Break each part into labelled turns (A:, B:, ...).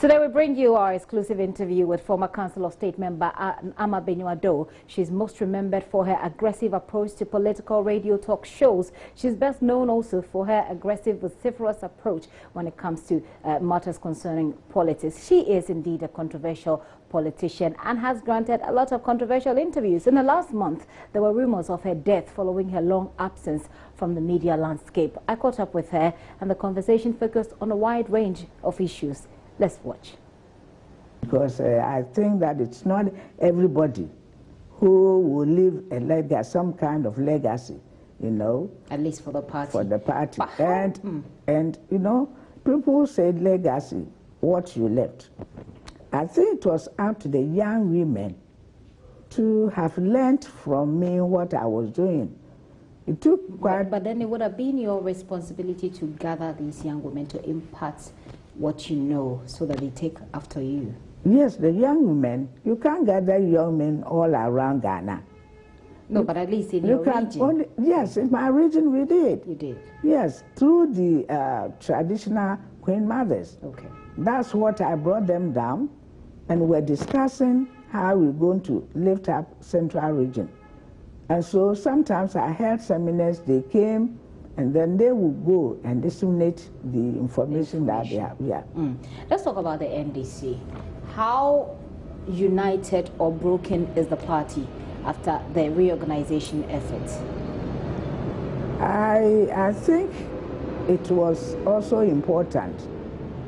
A: Today we bring you our exclusive interview with former Council of State member Benyiwa. She's most remembered for her aggressive approach to political radio talk shows. She's best known also for her aggressive, vociferous approach when it comes to matters concerning politics. She is indeed a controversial politician and has granted a lot of controversial interviews. In the last month, there were rumors of her death following her long absence from the media landscape. I caught up with her and the conversation focused on a wide range of issues. Let's watch.
B: Because I think that it's not everybody who will leave a legacy, some kind of legacy, you know.
A: At least for the party.
B: For the party. And you know, people said legacy, what you left. I think it was up to the young women to have learned from me what I was doing. It took quite...
A: But then it would have been your responsibility to gather these young women to impart what you know so that they take after you.
B: Yes, the young women. You can't gather young men all around Ghana.
A: No, but at least in your region.
B: Only, yes, in my region we did.
A: You did?
B: Yes, through the traditional queen mothers.
A: Okay.
B: That's what I brought them down, and we're discussing how we're going to lift up Central region. And so sometimes I held seminars, they came, and then they would go and disseminate the information that they have. Yeah.
A: Let's talk about the NDC. How united or broken is the party after the reorganization efforts?
B: I think it was also important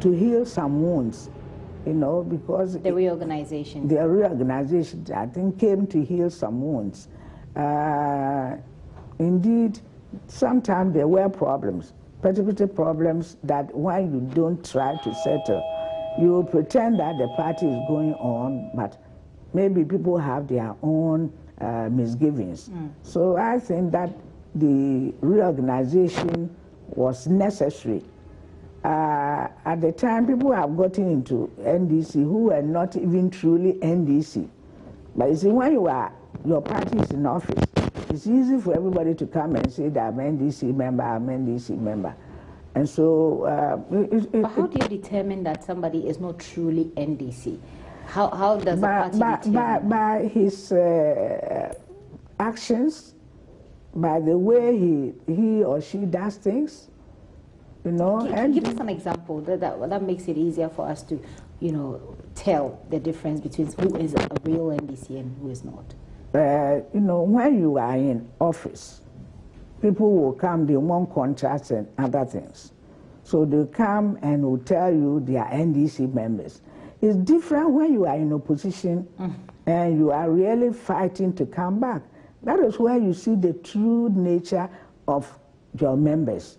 B: to heal some wounds, you know, because...
A: The reorganization.
B: The reorganization, I think, came to heal some wounds. Indeed, sometimes there were problems, petty problems that when you don't try to settle, you pretend that the party is going on, but maybe people have their own misgivings. So I think that the reorganization was necessary. At the time, people have gotten into NDC who were not even truly NDC. But you see, when your party is in office, it's easy for everybody to come and say that I'm NDC member, I'm NDC member. And so...
A: but how do you determine that somebody is not truly NDC? How does the party determine?
B: By his actions, by the way he or she does things, you know.
A: Give us an example that makes it easier for us to, you know, tell the difference between who is a real NDC and who is not.
B: You know, when you are in office, people will come, they want contracts and other things. So they come and will tell you they are NDC members. It's different when you are in opposition and you are really fighting to come back. That is where you see the true nature of your members.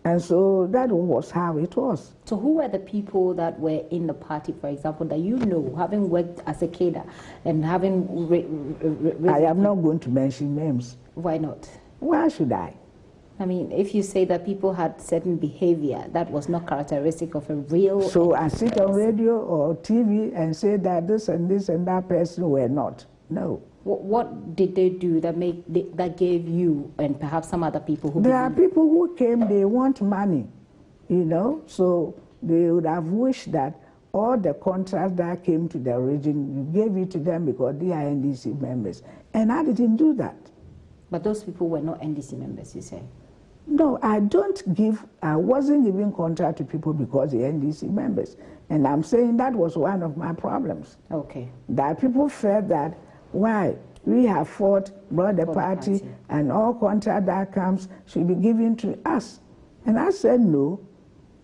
B: And so that was how it was.
A: So who were the people that were in the party, for example, that you know, having worked as a cadre and having...
B: I am not going to mention names.
A: Why not?
B: Why should I?
A: I mean, if you say that people had certain behavior that was not characteristic of a real...
B: So I sit on radio or TV and say that this and that person were not. No.
A: What did they do that gave you and perhaps some other people who...
B: There are people who came, they want money, you know, so they would have wished that all the contracts that came to the region, you gave it to them because they are NDC members. And I didn't do that.
A: But those people were not NDC members, you say?
B: No, I wasn't giving contract to people because they're NDC members. And I'm saying that was one of my problems.
A: Okay.
B: That people felt that, why? We have brought the party, and all contract that comes should be given to us. And I said, no.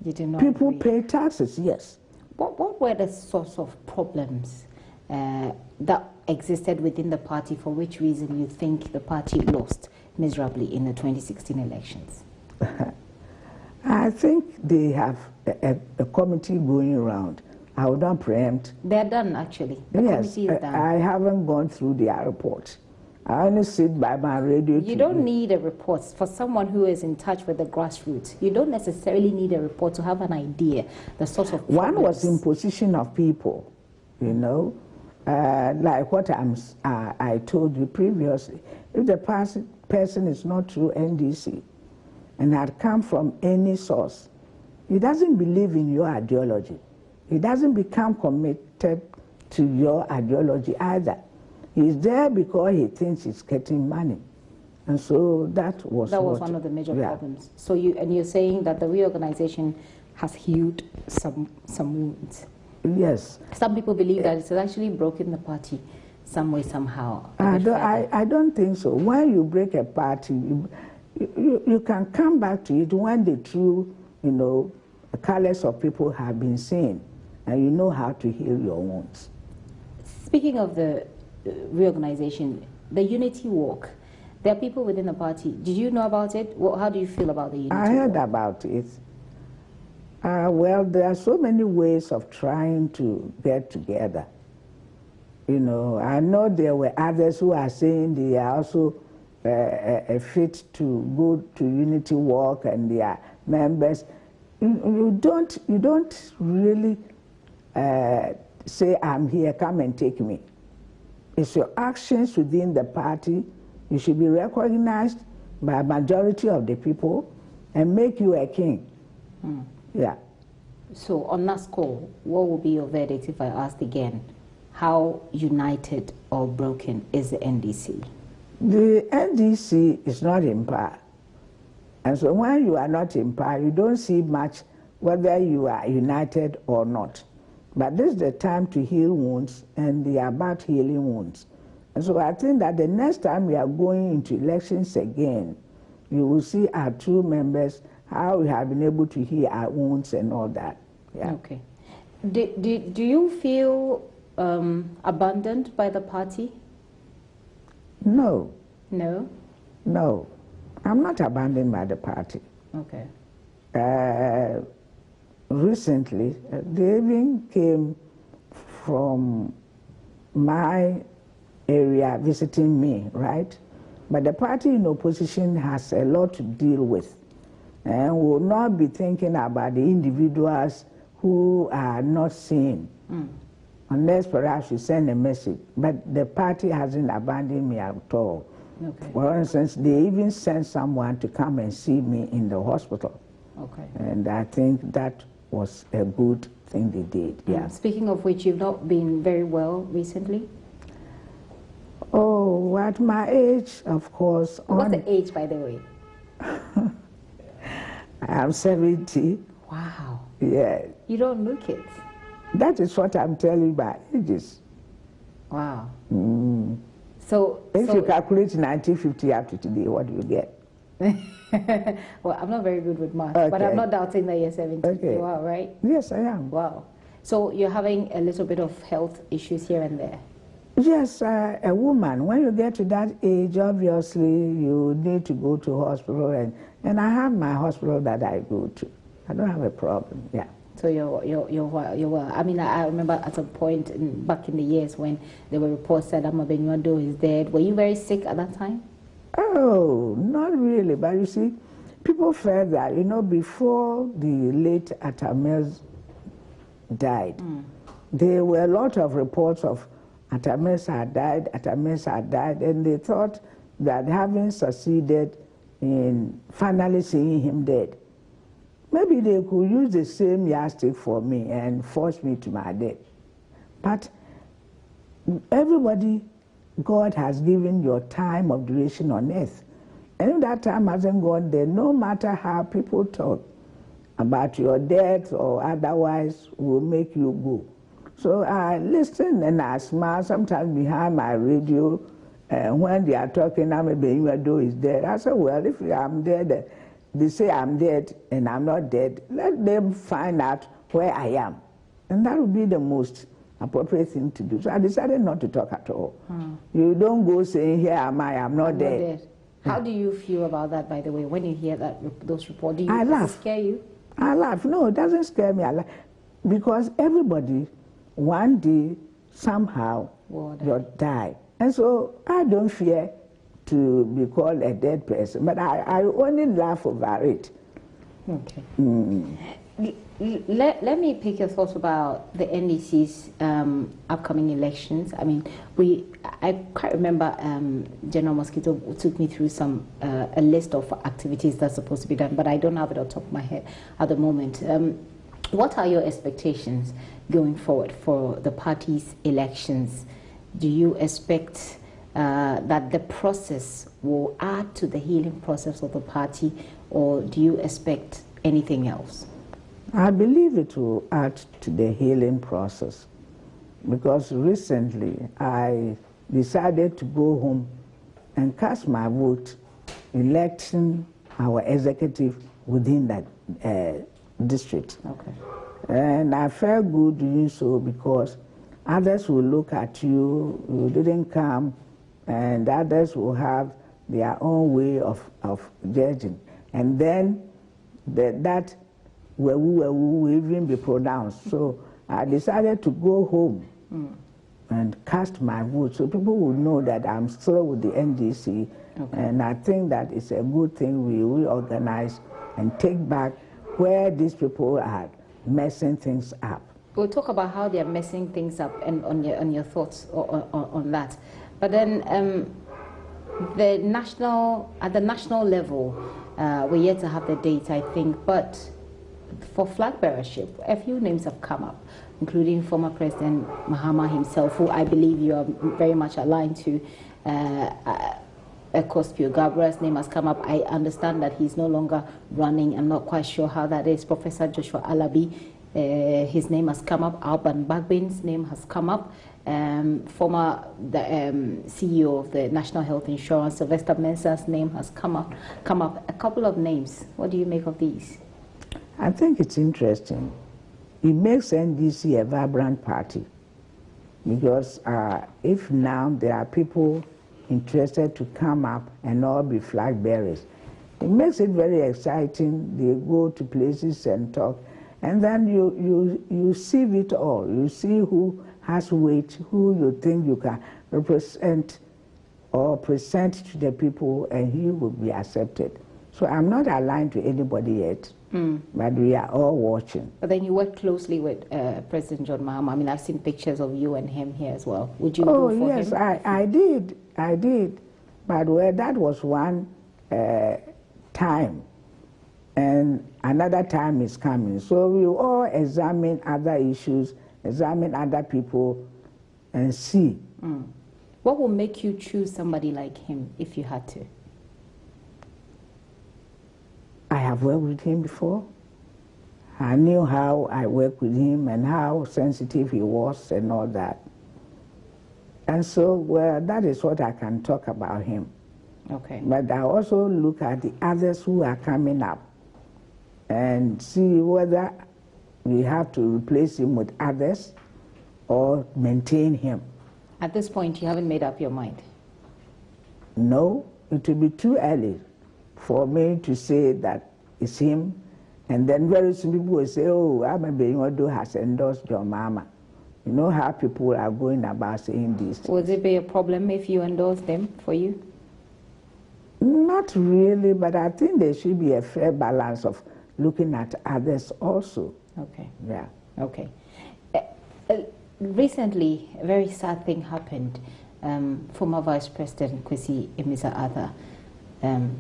A: You did not
B: people
A: agree.
B: Pay taxes, yes.
A: What were the sorts of problems that existed within the party for which reason you think the party lost miserably in the 2016 elections?
B: I think they have a committee going around. I would not preempt.
A: They're done, actually. The committee is done.
B: I haven't gone through their report. I only sit by my radio.
A: You don't need a report for someone who is in touch with the grassroots. You don't necessarily need a report to have an idea, the sort of problems.
B: One was imposition of people, you know, like what I told you previously. If the person is not true NDC and had come from any source, he doesn't believe in your ideology. He doesn't become committed to your ideology either. He's there because he thinks he's getting money. And so that was
A: one of the major problems. So you're saying that the reorganization has healed some wounds.
B: Yes.
A: Some people believe that it's actually broken the party some way, somehow.
B: I don't think so. When you break a party, you can come back to it when the true, the colors of people have been seen, and you know how to heal your wounds.
A: Speaking of the reorganization, the unity walk, there are people within the party. Did you know about it? How do you feel about the unity walk?
B: I heard about it. Well, there are so many ways of trying to get together. I know there were others who are saying they are also fit to go to unity walk, and they are members. You don't really say, I'm here, come and take me. It's your actions within the party. You should be recognized by a majority of the people and make you a king. Yeah.
A: So on that score, what will be your verdict if I asked again? How united or broken is the NDC?
B: The NDC is not in power. And so when you are not in power, you don't see much whether you are united or not. But this is the time to heal wounds, and they are about healing wounds. And so I think that the next time we are going into elections again, you will see our true members, how we have been able to heal our wounds and all that. Yeah.
A: Okay. Do you feel abandoned by the party?
B: No.
A: No?
B: No. I'm not abandoned by the party.
A: Okay.
B: Recently, they even came from my area visiting me, right? But the party in opposition has a lot to deal with, and will not be thinking about the individuals who are not seen, unless perhaps you send a message. But the party hasn't abandoned me at all.
A: Okay.
B: For instance, they even sent someone to come and see me in the hospital.
A: Okay.
B: And I think that was a good thing they did, yeah.
A: Speaking of which, you've not been very well recently?
B: Oh, at my age, of course.
A: What's the age, by the way?
B: I'm 70.
A: Wow.
B: Yeah.
A: You don't look it.
B: That is what I'm telling you by ages.
A: Wow.
B: So if you calculate 1950 up to today, what do you get?
A: Well, I'm not very good with math,
B: okay.
A: but I'm not doubting that you're 70.
B: Okay.
A: You are, right?
B: Yes, I am.
A: Wow. So you're having a little bit of health issues here and there?
B: Yes, a woman, when you get to that age, obviously you need to go to hospital, and I have my hospital that I go to. I don't have a problem, yeah.
A: So you're well. I mean, I remember at some point back in the years when there were reports that Benyiwa is dead. Were you very sick at that time?
B: Oh, not really. But you see, people felt that, before the late Atames died, there were a lot of reports of Atames had died, and they thought that having succeeded in finally seeing him dead, maybe they could use the same yardstick for me and force me to my death. But everybody, God has given your time of duration on earth. And if that time hasn't gone there, no matter how people talk about your death or otherwise, will make you go. So I listen and I smile sometimes behind my radio, when they are talking, Benyiwa is dead. I say, well, if I'm dead, they say I'm dead and I'm not dead, let them find out where I am. And that would be the most appropriate thing to do. So I decided not to talk at all. You don't go saying, here am I, I'm not dead.
A: How do you feel about that, by the way, when you hear those reports? Does it scare you?
B: I laugh. No, it doesn't scare me. I laugh. Because everybody, one day, somehow, will die. And so I don't fear to be called a dead person, but I only laugh over it.
A: Okay. Let me pick your thoughts about the NDC's upcoming elections. I mean, I quite remember General Mosquito took me through a list of activities that's supposed to be done, but I don't have it on top of my head at the moment. What are your expectations going forward for the party's elections? Do you expect that the process will add to the healing process of the party, or do you expect anything else?
B: I believe it will add to the healing process, because recently I decided to go home and cast my vote electing our executive within that district.
A: Okay.
B: And I felt good doing so, because others will look at you, you didn't come, and others will have their own way of judging. And then that will even be pronounced. So I decided to go home and cast my vote, so people will know that I'm still with the NDC. Okay. And I think that it's a good thing we reorganize and take back where these people are messing things up.
A: We'll talk about how they're messing things up and on your thoughts on that. But then at the national level, we're yet to have the date, I think, but for flag bearership, a few names have come up, including former President Mahama himself, who I believe you are very much aligned to. Kospio Gabriel's name has come up. I understand that he's no longer running. I'm not quite sure how that is. Professor Joshua Alabi, his name has come up. Alban Bagbin's name has come up. Former CEO of the National Health Insurance, Sylvester Mensah's name has come up. A couple of names. What do you make of these?
B: I think it's interesting. It makes NDC a vibrant party, because if now there are people interested to come up and all be flag bearers, it makes it very exciting. They go to places and talk, and then you see it all. You see who has weight, who you think you can represent or present to the people, and he will be accepted. So I'm not aligned to anybody yet, but we are all watching.
A: But then you work closely with President John Mahama. I mean, I've seen pictures of you and him here as well. Would you
B: go
A: for
B: yes,
A: him?
B: I did. But that was one time, and another time is coming. So we all examine other issues, examine other people, and see.
A: What will make you choose somebody like him if you had to?
B: I have worked with him before. I knew how I worked with him and how sensitive he was and all that. And so, well, that is what I can talk about him.
A: Okay.
B: But I also look at the others who are coming up and see whether we have to replace him with others or maintain him.
A: At this point, you haven't made up your mind?
B: No, it will be too early for me to say that it's him, and then very soon people will say, oh, Benyiwa has endorsed your mama. You know how people are going about saying this.
A: Would it be a problem if you endorse them for you?
B: Not really, but I think there should be a fair balance of looking at others also.
A: Okay.
B: Yeah.
A: Okay. Recently, a very sad thing happened. Former Vice President Kwesi Amissah-Arthur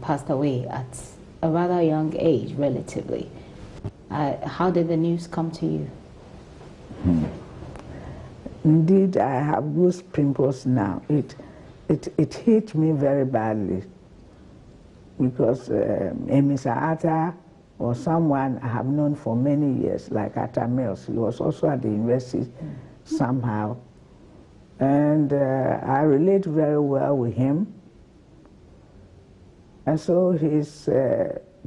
A: passed away at a rather young age, relatively. How did the news come to you?
B: Indeed, I have goose pimples now. It hit me very badly, because Amissah-Arthur was someone I have known for many years, like Atta Mills. He was also at the university somehow. And I relate very well with him. And so his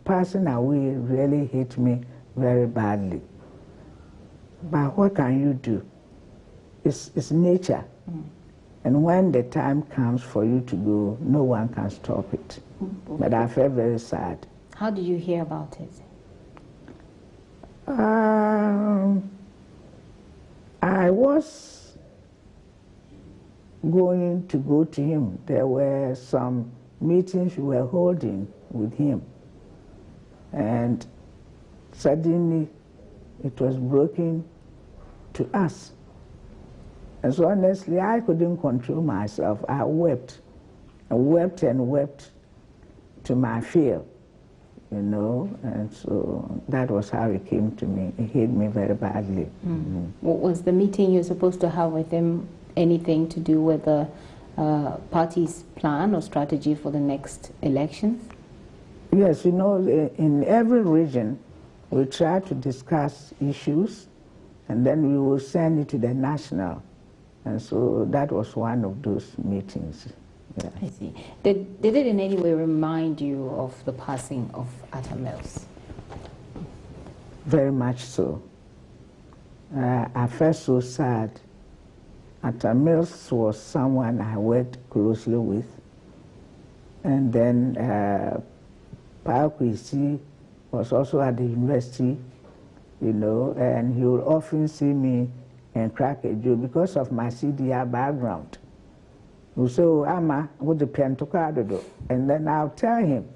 B: passing away really hit me very badly. But what can you do? It's nature. And when the time comes for you to go, no one can stop it. But I felt very sad.
A: How did you hear about it?
B: I was going to go to him. There were some meetings we were holding with him. And suddenly it was broken to us. And so honestly, I couldn't control myself. I wept and wept and wept to my fill. you know, and so that was how it came to me. It hit me very badly.
A: What was the meeting you're supposed to have with him? Anything to do with the party's plan or strategy for the next elections?
B: Yes, you know, in every region, we try to discuss issues, and then we will send it to the national. And so that was one of those meetings. Yeah.
A: I see. Did it in any way remind you of the passing of Atta Mills?
B: Very much so. I felt so sad. Atta Mills was someone I worked closely with. And then Kwesi was also at the university, you know, and he would often see me and crack a joke because of my CDR background. So Ama with the Pentocado, and then I'll tell him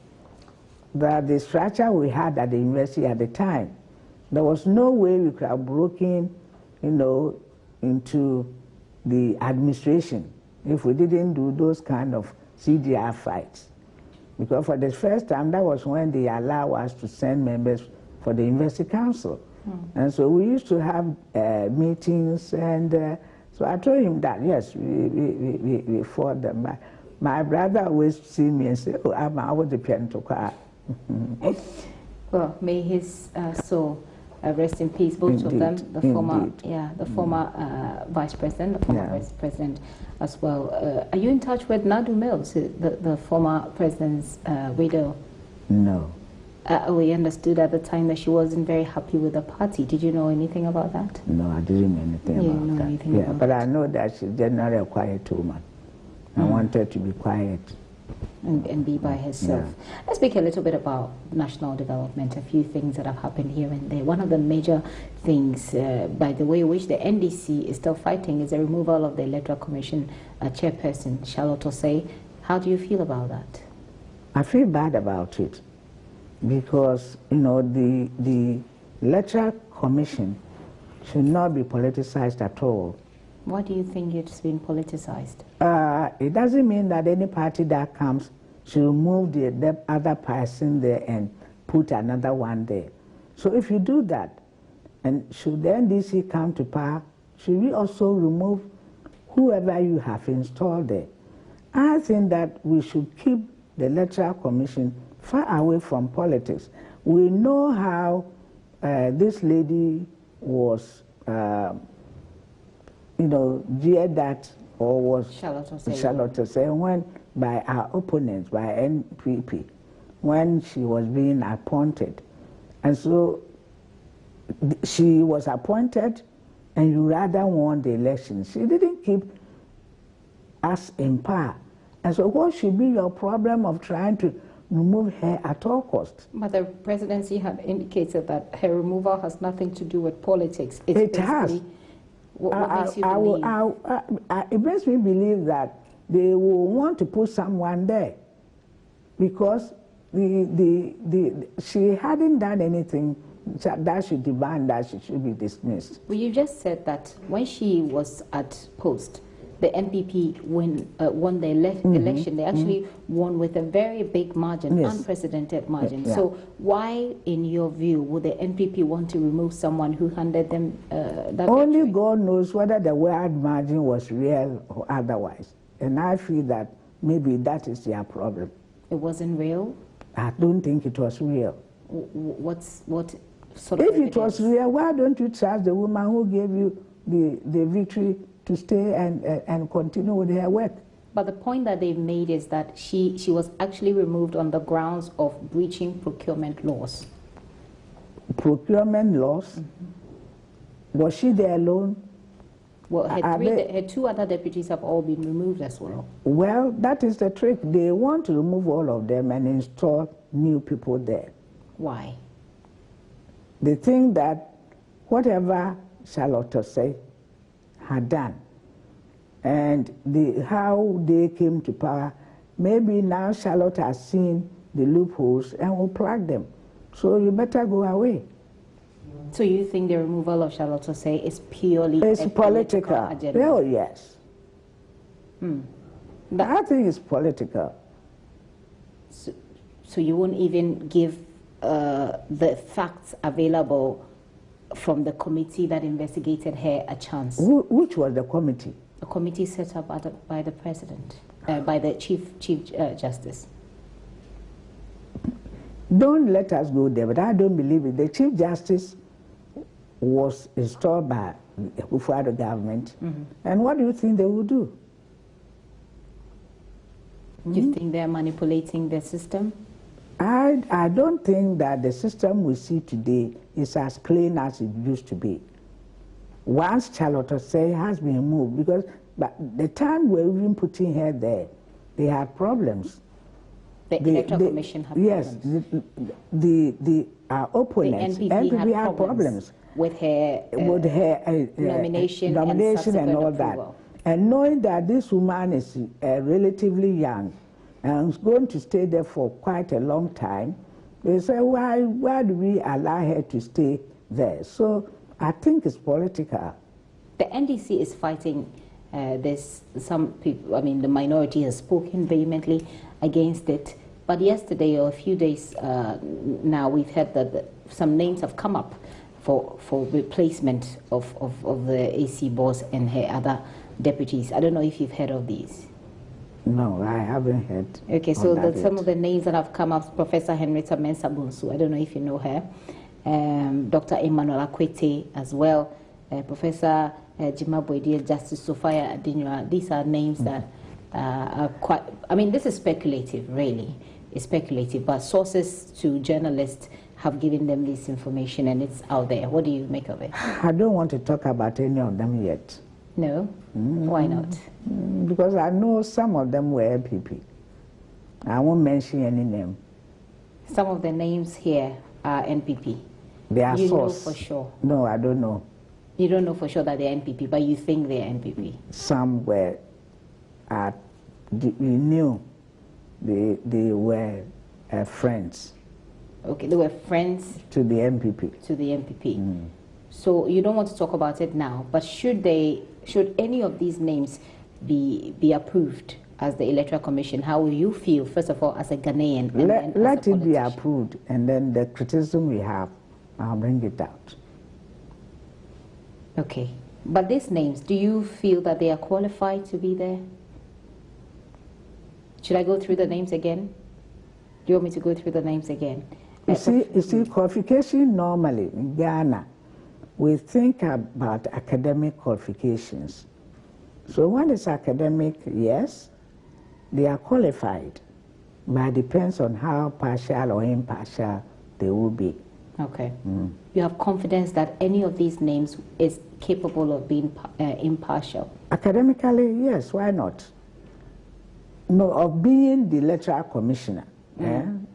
B: that the structure we had at the university at the time, there was no way we could have broken, you know, into the administration if we didn't do those kind of CDR fights. Because for the first time, that was when they allowed us to send members for the university council. And so we used to have meetings, and so I told him that, yes, we fought them. My brother always see me and say, oh, I was the piano car.
A: Well, may his soul rest in peace, both of them, the former, the former vice president, the former vice president as well. Are you in touch with Nadu Mills, the former president's widow?
B: No.
A: We understood at the time that she wasn't very happy with the party. Did you know anything about that?
B: No, I didn't know anything about that. Anything about but I know that she's generally a quiet woman. I wanted to be quiet.
A: And be by herself. Yeah. Let's speak a little bit about national development, a few things that have happened here and there. One of the major things, by the way, which the NDC is still fighting is the removal of the Electoral Commission chairperson, Charlotte Osei. How do you feel about that?
B: I feel bad about it because, you know, the Electoral Commission should not be politicized at all.
A: Why do you think it's been politicized?
B: It doesn't mean that any party that comes should remove the other person there and put another one there. So if you do that, and should the NDC come to power, should we also remove whoever you have installed there? I think that we should keep the Electoral Commission far away from politics. We know how this lady was, you know, jeered at, or was Charlotte Osei when by our opponents, by NPP, when she was being appointed. And so she was appointed and you rather won the election. She didn't keep us in power. And so what should be your problem of trying to remove her at all costs?
A: But the presidency had indicated that her removal has nothing to do with politics.
B: It has.
A: What makes you believe?
B: It makes me believe that they will want to put someone there because she hadn't done anything that should demand that she should be dismissed.
A: Well, you just said that when she was at post, the NPP won the election. They actually won with a very big margin, unprecedented margin. Yeah. So why, in your view, would the NPP want to remove someone who handed them that
B: Only
A: victory?
B: God knows whether the word margin was real or otherwise. And I feel that maybe that is their problem.
A: It wasn't real?
B: I don't think it was real.
A: What sort of
B: If
A: evidence?
B: it was real, why don't you charge the woman who gave you the victory to stay and continue with her work?
A: But the point that they've made is that she was actually removed on the grounds of breaching procurement laws.
B: Procurement laws? Was she there alone?
A: Well, her two other deputies have all been removed as well.
B: Well, that is the trick. They want to remove all of them and install new people there.
A: Why?
B: They think that whatever Charlotte Osei had done and how they came to power, maybe now Charlotte has seen the loopholes and will plug them. So you better go away.
A: So you think the removal of Charlotte Osei is purely a political agenda?
B: Oh, yes. I think it's political.
A: So you won't even give the facts available from the committee that investigated her a chance?
B: Which was the committee?
A: A committee set up by the president, by the Chief Justice.
B: Don't let us go there, but I don't believe it. The Chief Justice was installed by the Kufuor government, and what do you think they will do?
A: Do you think they're manipulating the system?
B: I don't think that the system we see today is as clean as it used to be. Once Charlotte say has been moved, because by the time we're even putting her there, they had problems.
A: The Electoral Commission had
B: yes,
A: problems.
B: The opponents,
A: the
B: NPP had problems
A: with her nomination
B: and all that.
A: approval.
B: And knowing that this woman is relatively young and is going to stay there for quite a long time, they say, why do we allow her to stay there? So I think it's political.
A: The NDC is fighting this. Some people, I mean, the minority has spoken vehemently against it. But yesterday, or a few days now, we've heard that some names have come up for replacement of the AC boss and her other deputies. I don't know if you've heard of these.
B: No, I haven't heard.
A: Okay, so some of the names that have come up, Professor Henrietta Mensah Bonsu, I don't know if you know her, Dr. Emmanuel Akwete as well, Professor Jimabwedi, Justice Sophia Adinua. These are names that are quite, I mean, this is speculative, really. It's speculative, but sources to journalists have given them this information and it's out there. What do you make of it?
B: I don't want to talk about any of them yet.
A: No? Why not?
B: Because I know some of them were NPP. I won't mention any name.
A: Some of the names here are NPP.
B: They are
A: You
B: source.
A: know for sure?
B: No, I don't know.
A: You don't know for sure that they're NPP, but you think they're NPP?
B: Some were, we knew they were friends.
A: Okay, they were friends
B: to the NPP.
A: To the NPP. So you don't want to talk about it now, but should any of these names be approved as the Electoral Commission, how will you feel, first of all, as a Ghanaian? And
B: let it be approved, and then the criticism we have, I'll bring it out.
A: Okay. But these names, do you feel that they are qualified to be there? Should I go through the names again? Do you want me to go through the names again?
B: You see, qualification normally in Ghana, we think about academic qualifications. So when it's academic, yes, they are qualified, but it depends on how partial or impartial they will be.
A: Okay. You have confidence that any of these names is capable of being impartial?
B: Academically, yes, why not? No, of being the electoral commissioner.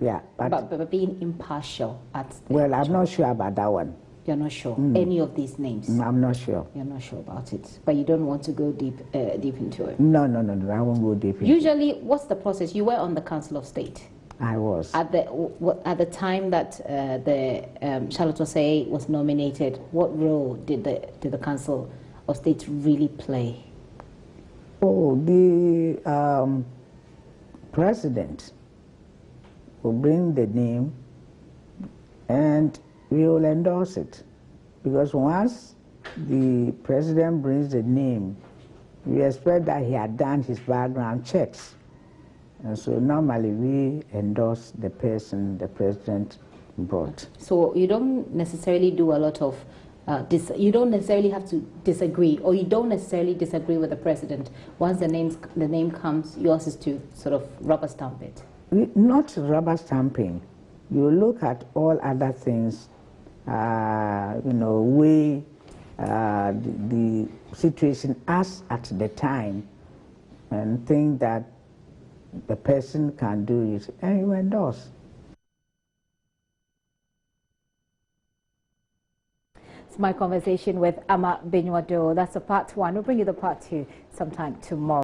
B: Yeah,
A: but being impartial at
B: well, I'm not sure about that one.
A: You're not sure? Any of these names?
B: I'm not sure.
A: You're not sure about it, but you don't want to go deep into it?
B: No, I won't go deep into it.
A: Usually, what's the process? You were on the Council of State.
B: I was.
A: At the time that Charlotte Osei was nominated, what role did the Council of State really play?
B: Oh, the president will bring the name and we will endorse it. Because once the president brings the name, we expect that he had done his background checks. And so normally we endorse the person the president brought.
A: So you don't necessarily do a lot of, you don't necessarily have to disagree, or you don't necessarily disagree with the president. Once the name comes, yours is to sort of rubber stamp it.
B: Not rubber stamping. You look at all other things, weigh the situation as at the time and think that the person can do it, and you endorse.
A: It's my conversation with Ama Benyiwa. That's a part one. We'll bring you the part two sometime tomorrow.